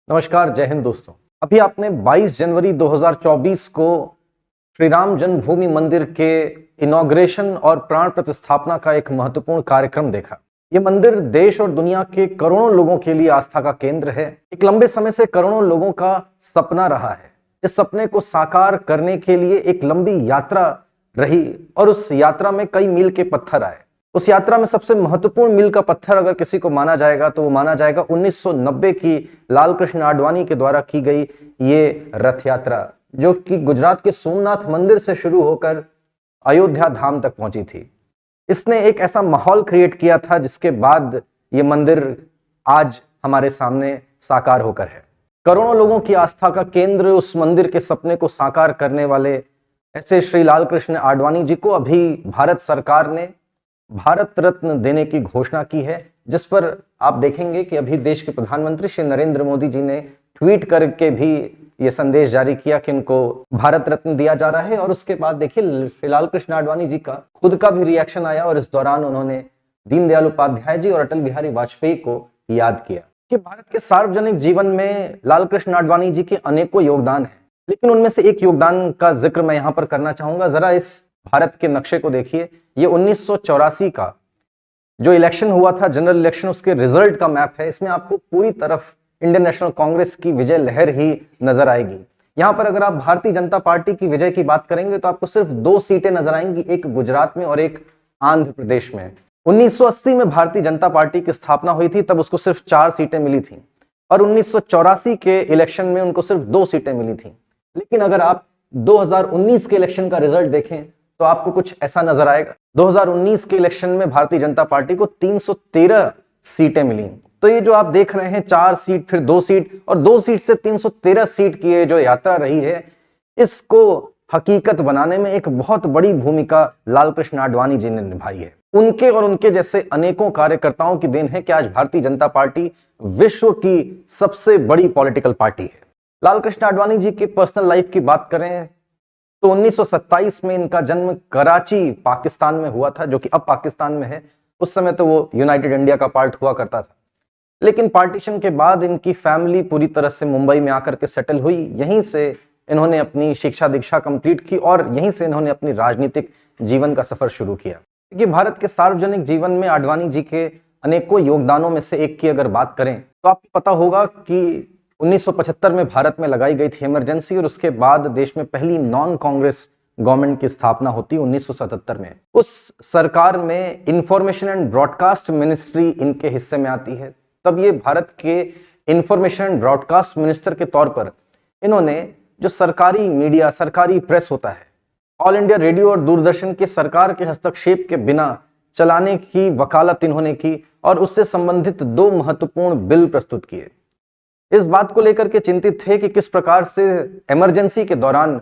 नमस्कार, जय हिंद दोस्तों। अभी आपने 22 जनवरी 2024 को श्री राम जन्मभूमि मंदिर के इनॉग्रेशन और प्राण प्रतिस्थापना का एक महत्वपूर्ण कार्यक्रम देखा। ये मंदिर देश और दुनिया के करोड़ों लोगों के लिए आस्था का केंद्र है। एक लंबे समय से करोड़ों लोगों का सपना रहा है। इस सपने को साकार करने के लिए एक लंबी यात्रा रही और उस यात्रा में कई मील के पत्थर आए। उस यात्रा में सबसे महत्वपूर्ण मील का पत्थर अगर किसी को माना जाएगा तो वो माना जाएगा 1990 की लाल कृष्ण आडवाणी के द्वारा की गई ये रथ यात्रा, जो कि गुजरात के सोमनाथ मंदिर से शुरू होकर अयोध्या धाम तक पहुंची थी। इसने एक ऐसा माहौल क्रिएट किया था जिसके बाद ये मंदिर आज हमारे सामने साकार होकर है। करोड़ों लोगों की आस्था का केंद्र उस मंदिर के सपने को साकार करने वाले ऐसे श्री लाल कृष्ण आडवाणी जी को अभी भारत सरकार ने भारत रत्न देने की घोषणा की है, जिस पर आप देखेंगे कि अभी देश के प्रधानमंत्री श्री नरेंद्र मोदी जी ने ट्वीट करके भी ये संदेश जारी किया कि उनको भारत रत्न दिया जा रहा है। और उसके बाद देखिए श्री लाल कृष्ण आडवाणी जी का खुद का भी रिएक्शन आया और इस दौरान उन्होंने दीनदयाल उपाध्याय जी और अटल बिहारी वाजपेयी को याद किया कि भारत के सार्वजनिक जीवन में लाल कृष्ण आडवाणी जी के अनेकों योगदान हैं, लेकिन उनमें से एक योगदान का जिक्र मैं यहां पर करना चाहूंगा। जरा इस भारत के नक्शे को देखिए। ये 1984 का जो इलेक्शन हुआ था, जनरल इलेक्शन, उसके रिजल्ट का मैप है। इसमें आपको पूरी तरफ इंडियन नेशनल कांग्रेस की विजय लहर ही नजर आएगी। यहां पर अगर आप भारतीय जनता पार्टी की विजय की बात करेंगे तो आपको सिर्फ 2 सीटें नजर आएंगी, एक गुजरात में और एक आंध्र प्रदेश में। 1980 में भारतीय जनता पार्टी की स्थापना हुई थी, तब उसको सिर्फ 4 सीटें मिली थी और 1984 के इलेक्शन में उनको सिर्फ 2 सीटें मिली थी। लेकिन अगर आप 2019 के इलेक्शन का रिजल्ट देखें तो आपको कुछ ऐसा नजर आएगा। 2019 के इलेक्शन में भारतीय जनता पार्टी को 313 सीटें मिली। तो ये जो आप देख रहे हैं 4 सीट फिर 2 सीट और 2 सीट से 313 सीट की ये जो यात्रा रही है, इसको हकीकत बनाने में एक बहुत बड़ी भूमिका लाल कृष्ण आडवाणी जी ने निभाई है। उनके और उनके जैसे अनेकों कार्यकर्ताओं की देन है कि आज भारतीय जनता पार्टी विश्व की सबसे बड़ी पॉलिटिकल पार्टी है। लाल कृष्ण आडवाणी जी के पर्सनल लाइफ की बात करें तो 1927 में इनका जन्म कराची पाकिस्तान में हुआ था, जो कि अब पाकिस्तान में है। उस समय तो वो यूनाइटेड इंडिया का पार्ट हुआ करता था, लेकिन पार्टीशन के बाद इनकी फैमिली पूरी तरह से मुंबई में आकर के सेटल हुई। यहीं से इन्होंने अपनी शिक्षा दीक्षा कंप्लीट की और यहीं से इन्होंने अपनी राजनीतिक जीवन का सफर शुरू किया। देखिए, भारत के सार्वजनिक जीवन में आडवाणी जी के अनेकों योगदानों में से एक की अगर बात करें तो आपको पता होगा कि 1975 में भारत में लगाई गई थी इमरजेंसी और उसके बाद देश में पहली नॉन कांग्रेस गवर्नमेंट की स्थापना होती 1977 में। उस सरकार में इंफॉर्मेशन एंड ब्रॉडकास्ट मिनिस्ट्री इनके हिस्से में आती है। तब ये भारत के इंफॉर्मेशन एंड ब्रॉडकास्ट मिनिस्टर के तौर पर इन्होंने जो सरकारी मीडिया, सरकारी प्रेस होता है, ऑल इंडिया रेडियो और दूरदर्शन के सरकार के हस्तक्षेप के बिना चलाने की वकालत इन्होंने की और उससे संबंधित 2 महत्वपूर्ण बिल प्रस्तुत किए। इस बात को लेकर के चिंतित थे कि किस प्रकार से इमरजेंसी के दौरान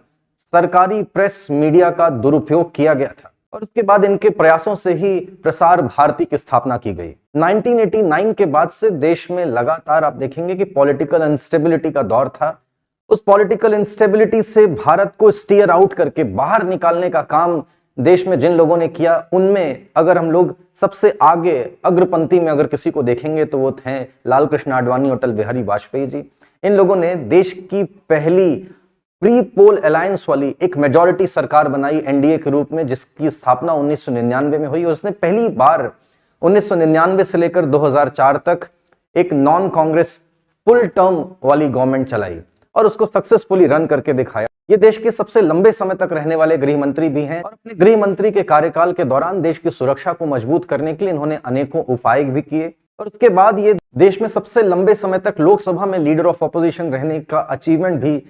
सरकारी प्रेस मीडिया का दुरुपयोग किया गया था और उसके बाद इनके प्रयासों से ही प्रसार भारती की स्थापना की गई। 1989 के बाद से देश में लगातार आप देखेंगे कि पॉलिटिकल इंस्टेबिलिटी का दौर था। उस पॉलिटिकल इंस्टेबिलिटी से भारत को स्टीयर आउट करके बाहर निकालने का काम देश में जिन लोगों ने किया, उनमें अगर हम लोग सबसे आगे अग्रपंक्ति में अगर किसी को देखेंगे तो वो थे लाल कृष्ण आडवाणी और अटल बिहारी वाजपेयी जी। इन लोगों ने देश की पहली प्री पोल अलायंस वाली एक मेजॉरिटी सरकार बनाई एनडीए के रूप में, जिसकी स्थापना 1999 में हुई और उसने पहली बार 1999 से लेकर 2004 तक एक नॉन कांग्रेस फुल टर्म वाली गवर्नमेंट चलाई और उसको सक्सेसफुली रन करके दिखाया। ये देश के सबसे लंबे समय तक रहने वाले गृह मंत्री भी हैं और अपने गृह मंत्री के कार्यकाल के दौरान देश की सुरक्षा को मजबूत करने के लिए इन्होंने अनेकों उपाय भी किए और उसके बाद ये देश में सबसे लंबे समय तक लोकसभा में लीडर ऑफ ऑपोजिशन रहने का अचीवमेंट भी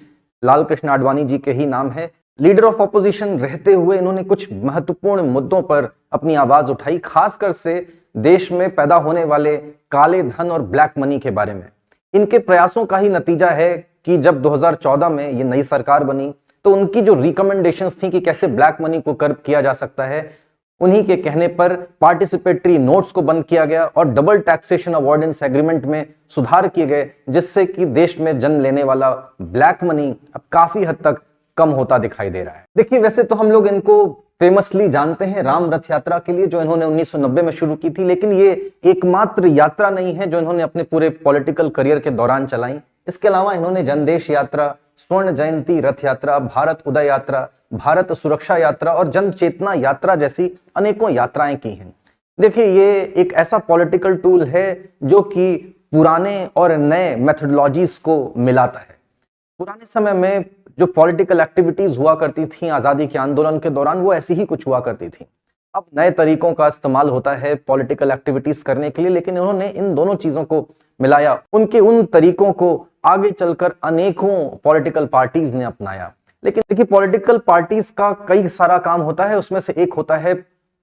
लाल कृष्ण आडवाणी जी के ही नाम है। लीडर ऑफ ऑपोजिशन रहते हुए इन्होंने कुछ महत्वपूर्ण मुद्दों पर अपनी आवाज उठाई, खासकर से देश में पैदा होने वाले काले धन और ब्लैक मनी के बारे में। इनके प्रयासों का ही नतीजा है कि जब 2014 में ये नई सरकार बनी तो उनकी जो रिकमेंडेशंस थी कि कैसे ब्लैक मनी को कर्ब किया जा सकता है, उन्हीं के कहने पर पार्टिसिपेटरी नोट्स को बंद किया गया और डबल टैक्सेशन अवॉर्डेंस एग्रीमेंट में सुधार किए गए, जिससे कि देश में जन्म लेने वाला ब्लैक मनी अब काफी हद तक कम होता दिखाई दे रहा है। देखिए, वैसे तो हम लोग इनको फेमसली जानते हैं राम रथ यात्रा के लिए, जो इन्होंने 1990 में शुरू की थी, लेकिन ये एकमात्र यात्रा नहीं है जो इन्होंने अपने पूरे पॉलिटिकल करियर के दौरान चलाई। इसके अलावा इन्होंने जनदेश यात्रा, स्वर्ण जयंती रथ यात्रा, भारत उदय यात्रा, भारत सुरक्षा यात्रा और जन चेतना यात्रा जैसी अनेकों यात्राएं की हैं। देखिए, ये एक ऐसा पॉलिटिकल टूल है जो कि पुराने और नए मेथोडोलॉजीज को मिलाता है। पुराने समय में जो पॉलिटिकल एक्टिविटीज हुआ करती थी आजादी के आंदोलन के दौरान, वो ऐसी ही कुछ हुआ करती थी। अब नए तरीकों का इस्तेमाल होता है पॉलिटिकल एक्टिविटीज करने के लिए, लेकिन उन्होंने इन दोनों चीजों को मिलाया। उनके उन तरीकों को आगे चलकर अनेकों पॉलिटिकल पार्टीज ने अपनाया। लेकिन देखिए, पॉलिटिकल पार्टीज का कई सारा काम होता है, उसमें से एक होता है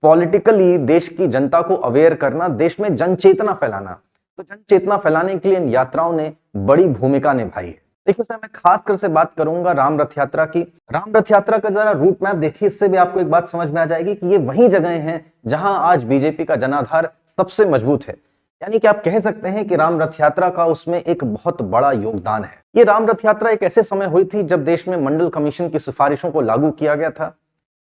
पॉलिटिकली देश की जनता को अवेयर करना, देश में जन चेतना फैलाना। तो जन चेतना फैलाने के लिए इन यात्राओं ने बड़ी भूमिका निभाई है। देखिए, इसमें मैं खासकर से बात करूंगा राम रथ यात्रा की। राम रथ यात्रा का जरा रूट मैप देखिए, इससे भी आपको एक बात समझ में आ जाएगी कि ये वही जगह हैं जहां आज बीजेपी का जनाधार सबसे मजबूत है। यानी कि आप कह सकते हैं कि राम रथ यात्रा का उसमें एक बहुत बड़ा योगदान है। ये राम रथ यात्रा एक ऐसे समय हुई थी जब देश में मंडल कमीशन की सिफारिशों को लागू किया गया था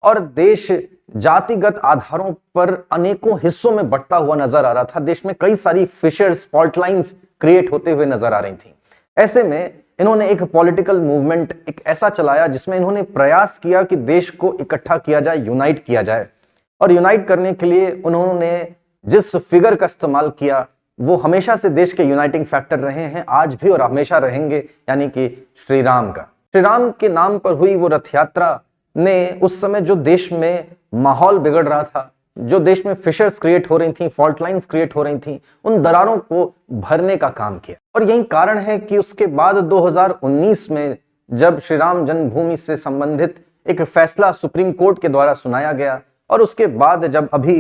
और देश जातिगत आधारों पर अनेकों हिस्सों में बंटता हुआ नजर आ रहा था। देश में कई सारी फिशर्स, फॉल्ट लाइंस क्रिएट होते हुए नजर आ रही थी। ऐसे में इन्होंने एक पॉलिटिकल मूवमेंट एक ऐसा चलाया जिसमें इन्होंने प्रयास किया कि देश को इकट्ठा किया जाए, यूनाइट किया जाए। और यूनाइट करने के लिए उन्होंने जिस फिगर का इस्तेमाल किया वो हमेशा से देश के यूनाइटिंग फैक्टर रहे हैं, आज भी और हमेशा रहेंगे, यानी कि श्री राम का। श्री राम के नाम पर हुई वो रथ यात्रा ने उस समय जो देश में माहौल बिगड़ रहा था, जो देश में फिशर्स क्रिएट हो रही थी, फॉल्ट लाइंस क्रिएट हो रही थी, उन दरारों को भरने का काम किया। और यही कारण है कि उसके बाद 2019 में जब श्री राम जन्मभूमि से संबंधित एक फैसला सुप्रीम कोर्ट के द्वारा सुनाया गया और उसके बाद जब अभी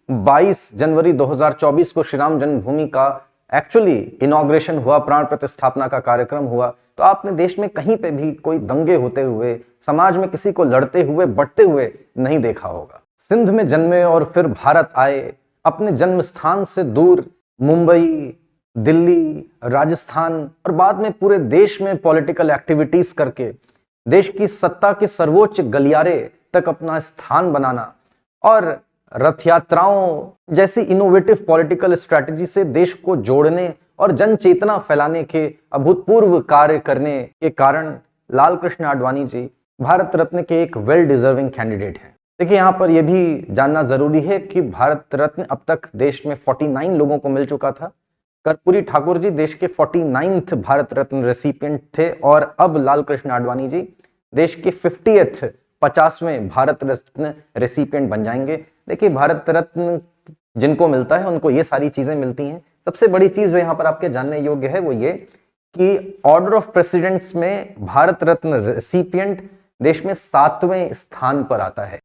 22 जनवरी 2024 को श्री राम जन्मभूमि का एक्चुअली इनॉग्रेशन हुआ, प्राण प्रतिष्ठापना का कार्यक्रम हुआ, तो आपने देश में कहीं पे भी कोई दंगे होते हुए, समाज में किसी को लड़ते हुए, बढ़ते हुए नहीं देखा होगा। सिंध में जन्मे और फिर भारत आए, अपने जन्म स्थान से दूर मुंबई, दिल्ली, राजस्थान और बाद में पूरे देश में पॉलिटिकल एक्टिविटीज करके देश की सत्ता के सर्वोच्च गलियारे तक अपना स्थान बनाना और रथ यात्राओं जैसी इनोवेटिव पॉलिटिकल स्ट्रैटेजी से देश को जोड़ने और जन चेतना फैलाने के अभूतपूर्व कार्य करने के कारण लाल कृष्ण आडवाणी जी भारत रत्न के एक वेल डिजर्विंग कैंडिडेट हैं। देखिए, यहाँ पर यह भी जानना जरूरी है कि भारत रत्न अब तक देश में 49 लोगों को मिल चुका था। कर्पूरी ठाकुर जी देश के 49th भारत रत्न रेसिपिएंट थे और अब लाल कृष्ण आडवाणी जी देश के 50वें भारत रत्न रेसिपिएंट बन जाएंगे। देखिए, भारत रत्न जिनको मिलता है उनको ये सारी चीजें मिलती हैं। सबसे बड़ी चीज जो यहाँ पर आपके जानने योग्य है वो ये कि ऑर्डर ऑफ प्रेसिडेंट्स में भारत रत्न रेसिपिएंट देश में 7वें स्थान पर आता है।